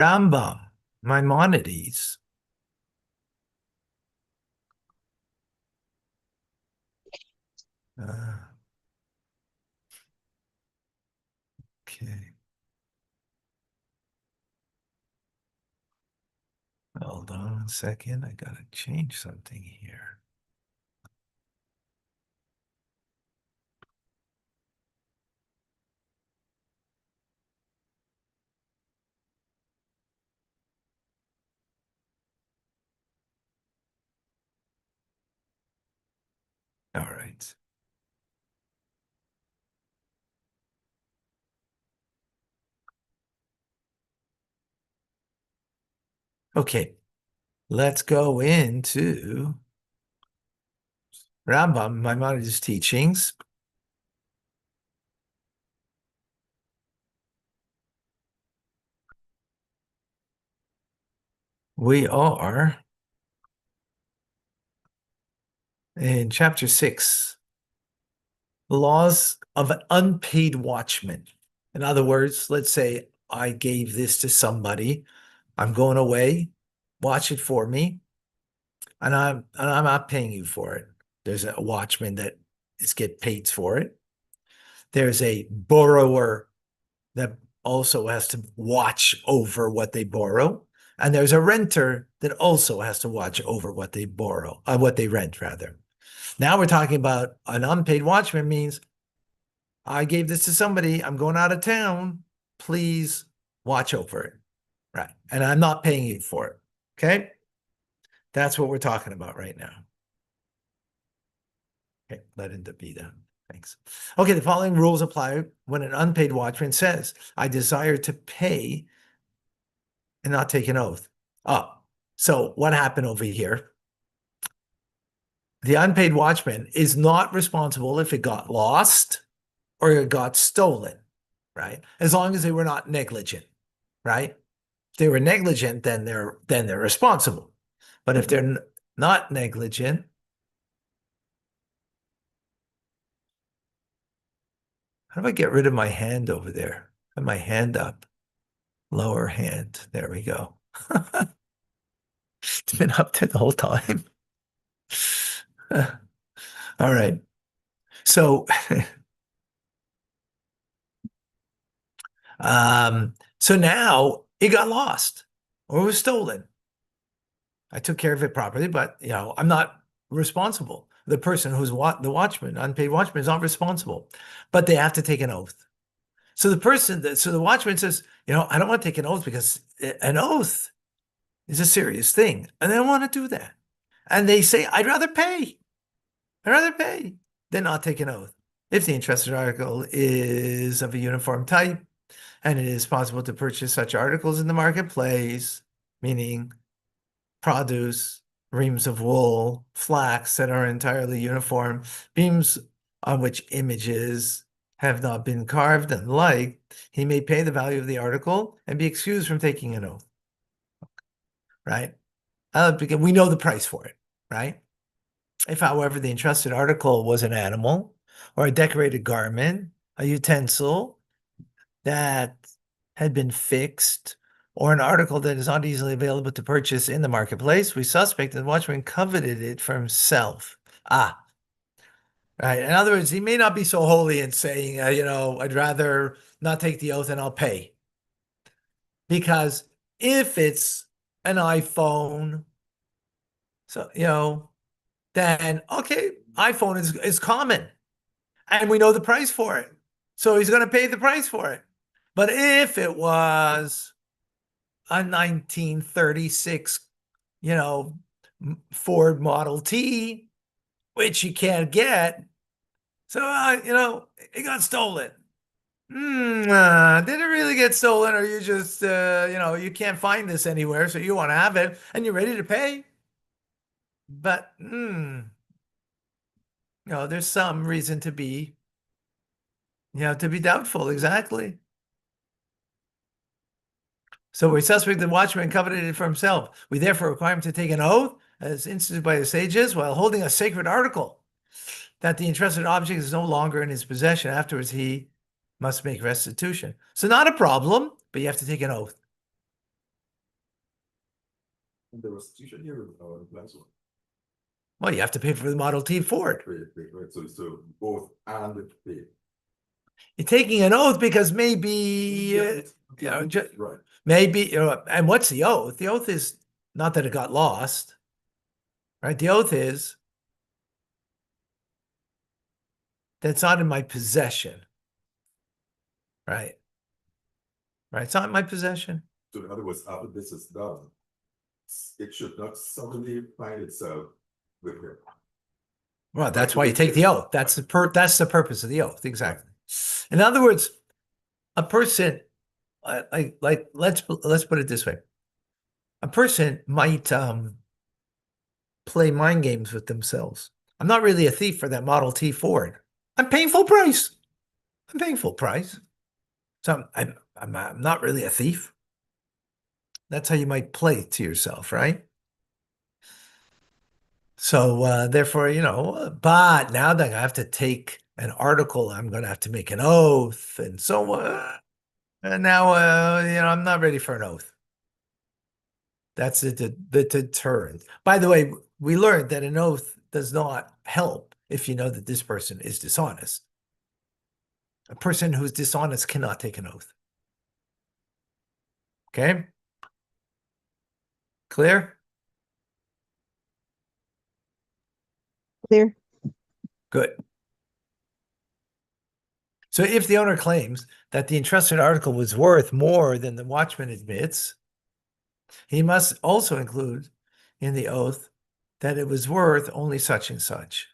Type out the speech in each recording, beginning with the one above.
Rambam, Maimonides. Uh, okay, hold on a second. I gotta change something here. All right. Okay, let's go into Rambam, Maimonides' teachings. We are in chapter 6, the laws of an unpaid watchman. In other words, let's say I gave this to somebody. I'm going away, watch it for me, and I'm not paying you for it. There's a watchman that is get paid for it. There's a borrower that also has to watch over what they borrow. And there's a renter that also has to watch over what they borrow, what they rent, rather. Now we're talking about an unpaid watchman means I gave this to somebody, I'm going out of town, please watch over it. Right. And I'm not paying you for it. Okay. That's what we're talking about right now. Okay, let it be done. Thanks. Okay, the following rules apply when an unpaid watchman says, I desire to pay and not take an oath. Oh, so what happened over here? The unpaid watchman is not responsible if it got lost or it got stolen, right? As long as they were not negligent, right? If they were negligent, then they're responsible. But if they're not negligent, how do I get rid of my hand over there? Have my hand up, lower hand. There we go. It's been up there the whole time. All right. So, so now it got lost or was stolen. I took care of it properly, but I'm not responsible. The person who's the watchman, unpaid watchman, is not responsible, but they have to take an oath. So the watchman says, I don't want to take an oath because an oath is a serious thing, and they don't want to do that. And they say, I'd rather pay. I'd rather pay than not take an oath. If the entrusted article is of a uniform type and it is possible to purchase such articles in the marketplace, meaning produce, reams of wool, flax that are entirely uniform, beams on which images have not been carved and the like, he may pay the value of the article and be excused from taking an oath, right? Because we know the price for it, right? If, however, the entrusted article was an animal or a decorated garment, a utensil that had been fixed, or an article that is not easily available to purchase in the marketplace, we suspect that the watchman coveted it for himself. Right. In other words, he may not be so holy in saying, I'd rather not take the oath and I'll pay. Because if it's an iPhone, then okay, iPhone is common and we know the price for it. So he's going to pay the price for it. But if it was a 1936, Ford Model T, which you can't get, so, it got stolen. Did it really get stolen, or you just, you can't find this anywhere, so you want to have it and you're ready to pay? But, there's some reason to be doubtful. Exactly. So we suspect the watchman coveted it for himself. We therefore require him to take an oath, as instituted by the sages, while holding a sacred article, that the entrusted object is no longer in his possession. Afterwards, he must make restitution. So not a problem, but you have to take an oath. the restitution here or the last one? Well, you have to pay for the Model T Ford. Right. So both and pay. You're taking an oath because maybe, Right. maybe, and what's the oath? The oath is not that it got lost, right? The oath is that it's not in my possession, right? Right? It's not in my possession. So in other words, after this is done, it should not suddenly find itself with him. Well, that's why you take the oath. That's the purpose of the oath. Exactly. In other words, a person, like let's put it this way. A person might play mind games with themselves. I'm not really a thief for that Model T Ford. I'm paying full price. I'm paying full price. So I'm not really a thief. That's how you might play to yourself, right? So therefore, but now that I have to take an article, I'm going to have to make an oath, and so and now I'm not ready for an oath. That's the deterrent. By the way, we learned that an oath does not help if you know that this person is dishonest. A person who's dishonest cannot take an oath. Okay? Clear? Clear. Good. So if the owner claims that the entrusted article was worth more than the watchman admits, he must also include in the oath that it was worth only such and such.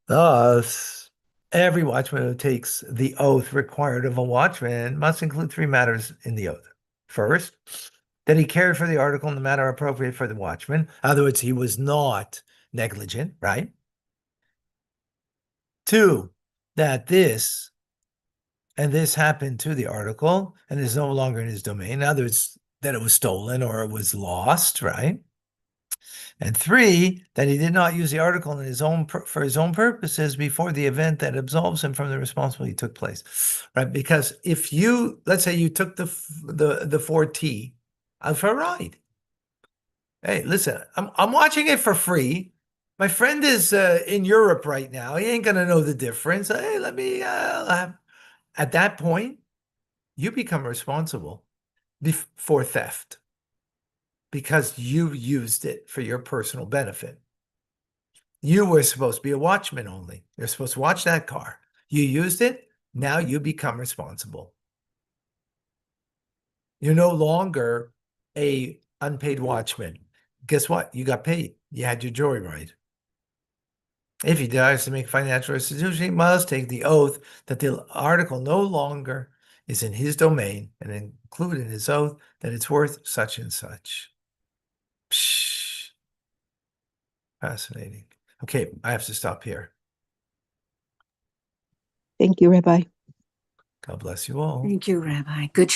Thus, every watchman who takes the oath required of a watchman must include 3 matters in the oath. First, that he cared for the article in the manner appropriate for the watchman. In other words, he was not negligent, right? 2, that this happened to the article and is no longer in his domain. In other words, that it was stolen or it was lost, right? And 3, that he did not use the article for his own purposes before the event that absolves him from the responsibility took place, right? Because if let's say you took the Ford T out for a ride. Hey, listen, I'm watching it for free. My friend is in Europe right now. He ain't gonna know the difference. Hey, let me. At that point, you become responsible for theft because you used it for your personal benefit. You were supposed to be a watchman only. You're supposed to watch that car. You used it. Now you become responsible. You're no longer a unpaid watchman. Guess what? You got paid. You had your joyride. If he desires to make financial restitution, he must take the oath that the article no longer is in his domain and include in his oath that it's worth such and such. Psh. Fascinating. Okay, I have to stop here. Thank you, Rabbi. God bless you all. Thank you, Rabbi. Good